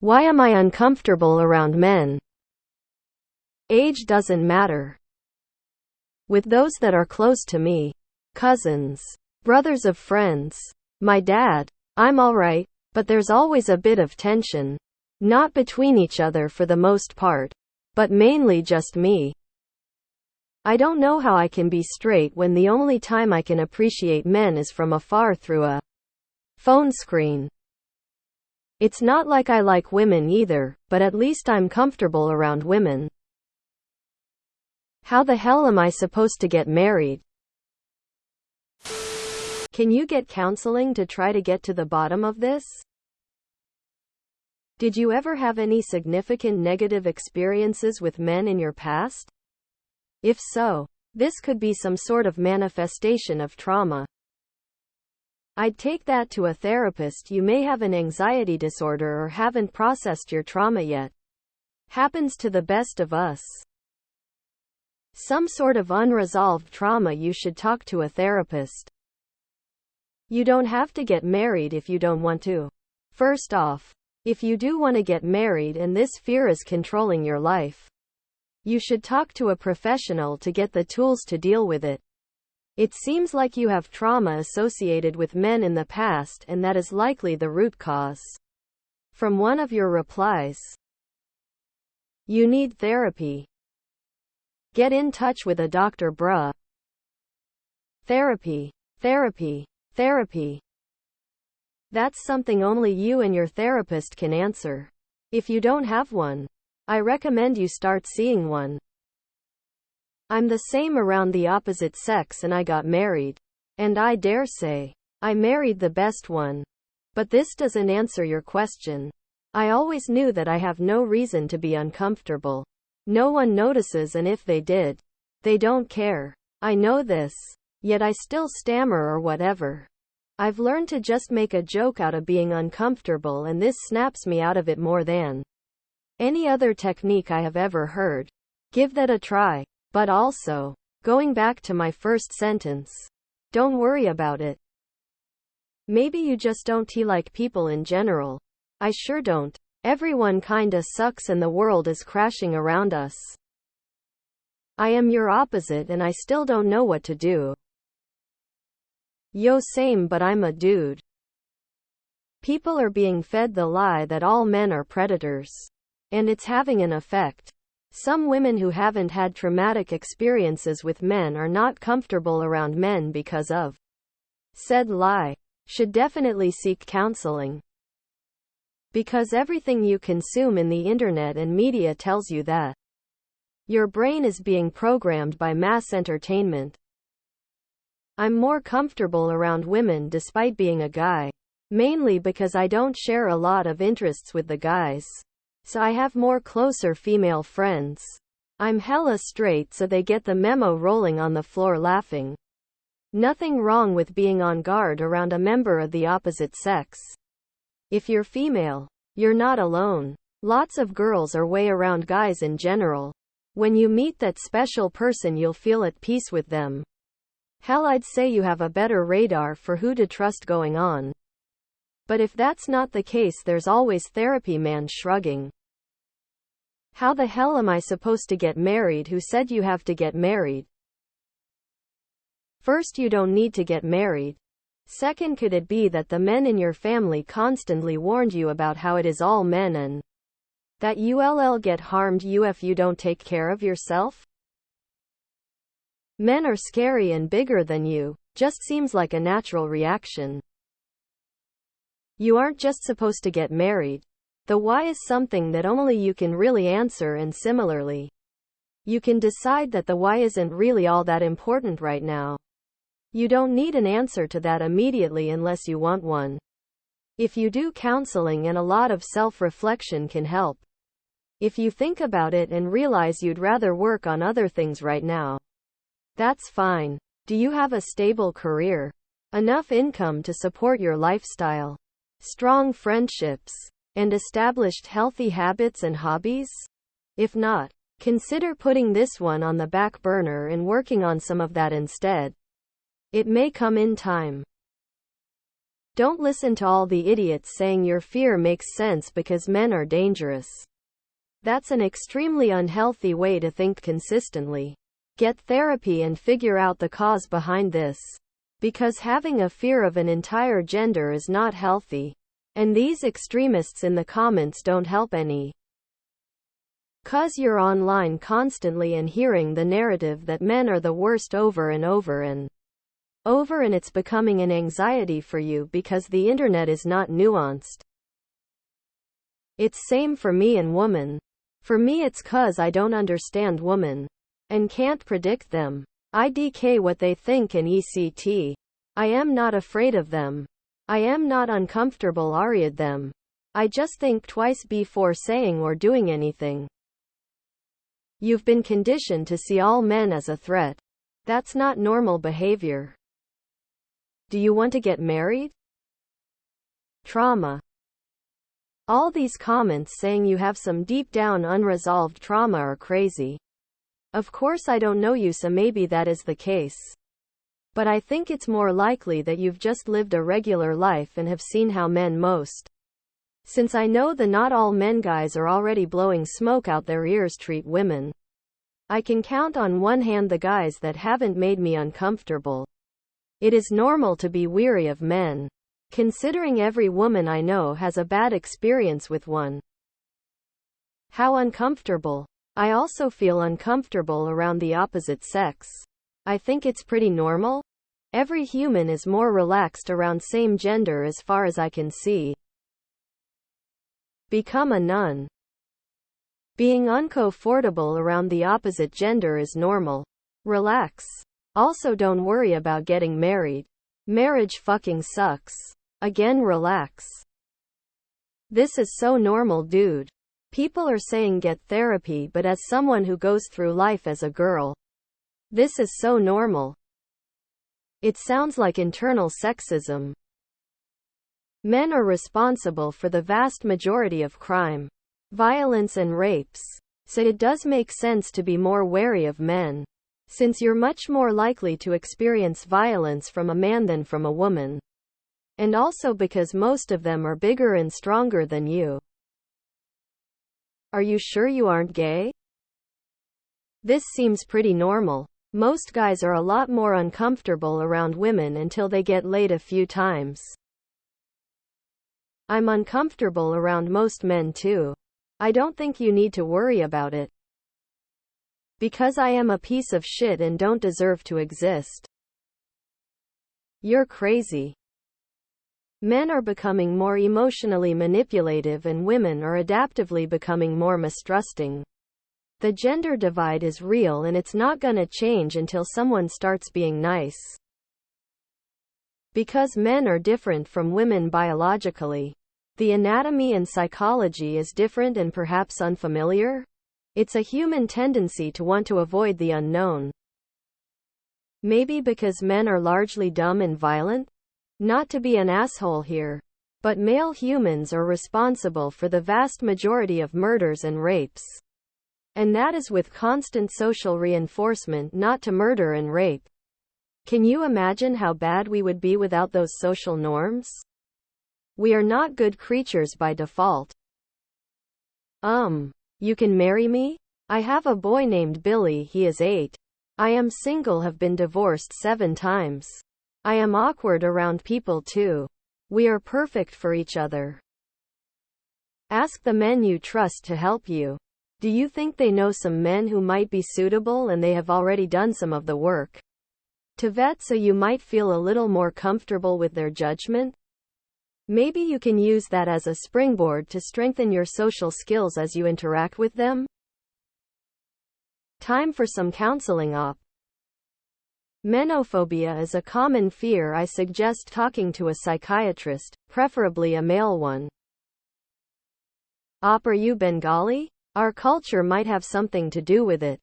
Why am I uncomfortable around men? Age doesn't matter. With those that are close to me, cousins, brothers of friends, my dad, I'm alright, but there's always a bit of tension. Not between each other for the most part, but mainly just me. I don't know how I can be straight when the only time I can appreciate men is from afar through a phone screen. It's not like I like women either, but at least I'm comfortable around women. How the hell am I supposed to get married? Can you get counseling to try to get to the bottom of this? Did you ever have any significant negative experiences with men in your past? If so, this could be some sort of manifestation of trauma. I'd take that to a therapist. You may have an anxiety disorder or haven't processed your trauma yet. Happens to the best of us. Some sort of unresolved trauma. You should talk to a therapist. You don't have to get married if you don't want to. First off, if you do want to get married and this fear is controlling your life, you should talk to a professional to get the tools to deal with it. It seems like you have trauma associated with men in the past, and that is likely the root cause. From one of your replies, you need therapy. Get in touch with a doctor, bruh. Therapy, therapy, therapy. That's something only you and your therapist can answer. If you don't have one, I recommend you start seeing one. I'm the same around the opposite sex, and I got married. And I dare say, I married the best one. But this doesn't answer your question. I always knew that I have no reason to be uncomfortable. No one notices, and if they did, they don't care. I know this. Yet I still stammer or whatever. I've learned to just make a joke out of being uncomfortable, and this snaps me out of it more than any other technique I have ever heard. Give that a try. But also, going back to my first sentence, don't worry about it. Maybe you just don't like people in general. I sure don't. Everyone kinda sucks and the world is crashing around us. I am your opposite and I still don't know what to do. Yo, same, but I'm a dude. People are being fed the lie that all men are predators. And it's having an effect. Some women who haven't had traumatic experiences with men are not comfortable around men because of said lie. Should definitely seek counseling. Because everything you consume in the internet and media tells you that your brain is being programmed by mass entertainment. I'm more comfortable around women despite being a guy. Mainly because I don't share a lot of interests with the guys. So I have more closer female friends. I'm hella straight, so they get the memo, rolling on the floor laughing. Nothing wrong with being on guard around a member of the opposite sex. If you're female, you're not alone. Lots of girls are way around guys in general. When you meet that special person, you'll feel at peace with them. Hell, I'd say you have a better radar for who to trust going on. But if that's not the case, there's always therapy. Man shrugging. How the hell am I supposed to get married? Who said you have to get married? First, you don't need to get married. Second, could it be that the men in your family constantly warned you about how it is all men and that you'll get harmed if you don't take care of yourself? Men are scary and bigger than you. Just seems like a natural reaction. You aren't just supposed to get married. The why is something that only you can really answer, and similarly, you can decide that the why isn't really all that important right now. You don't need an answer to that immediately unless you want one. If you do, counseling and a lot of self-reflection can help. If you think about it and realize you'd rather work on other things right now, that's fine. Do you have a stable career? Enough income to support your lifestyle? Strong friendships? And established healthy habits and hobbies? If not, consider putting this one on the back burner and working on some of that instead. It may come in time. Don't listen to all the idiots saying your fear makes sense because men are dangerous. That's an extremely unhealthy way to think consistently. Get therapy and figure out the cause behind this. Because having a fear of an entire gender is not healthy. And these extremists in the comments don't help any. 'Cause you're online constantly and hearing the narrative that men are the worst over and over and over, and it's becoming an anxiety for you because the internet is not nuanced. It's same for me and woman. For me it's 'cause I don't understand women. And can't predict them. IDK what they think and ECT. I am not afraid of them. I am not uncomfortable ariad them. I just think twice before saying or doing anything. You've been conditioned to see all men as a threat. That's not normal behavior. Do you want to get married? Trauma. All these comments saying you have some deep down unresolved trauma are crazy. Of course I don't know you, so maybe that is the case. But I think it's more likely that you've just lived a regular life and have seen how men most. Since I know the not all men guys are already blowing smoke out their ears treat women. I can count on one hand the guys that haven't made me uncomfortable. It is normal to be weary of men. Considering every woman I know has a bad experience with one. How uncomfortable. I also feel uncomfortable around the opposite sex. I think it's pretty normal. Every human is more relaxed around same gender as far as I can see. Become a nun. Being uncomfortable around the opposite gender is normal. Relax. Also don't worry about getting married. Marriage fucking sucks. Again, relax. This is so normal, dude. People are saying get therapy, but as someone who goes through life as a girl, this is so normal. It sounds like internal sexism. Men are responsible for the vast majority of crime, violence and rapes. So it does make sense to be more wary of men, since you're much more likely to experience violence from a man than from a woman. And also because most of them are bigger and stronger than you. Are you sure you aren't gay? This seems pretty normal. Most guys are a lot more uncomfortable around women until they get laid a few times. I'm uncomfortable around most men too. I don't think you need to worry about it. Because I am a piece of shit and don't deserve to exist. You're crazy. Men are becoming more emotionally manipulative and women are adaptively becoming more mistrusting. The gender divide is real and it's not gonna change until someone starts being nice. Because men are different from women biologically. The anatomy and psychology is different and perhaps unfamiliar. It's a human tendency to want to avoid the unknown. Maybe because men are largely dumb and violent? Not to be an asshole here, but male humans are responsible for the vast majority of murders and rapes. And that is with constant social reinforcement not to murder and rape. Can you imagine how bad we would be without those social norms? We are not good creatures by default. You can marry me? I have a boy named Billy, he is 8. I am single, have been divorced 7 times. I am awkward around people too. We are perfect for each other. Ask the men you trust to help you. Do you think they know some men who might be suitable and they have already done some of the work to vet so you might feel a little more comfortable with their judgment? Maybe you can use that as a springboard to strengthen your social skills as you interact with them. Time for some counseling op. Menophobia is a common fear. I suggest talking to a psychiatrist, preferably a male one. Are you Bengali? Our culture might have something to do with it.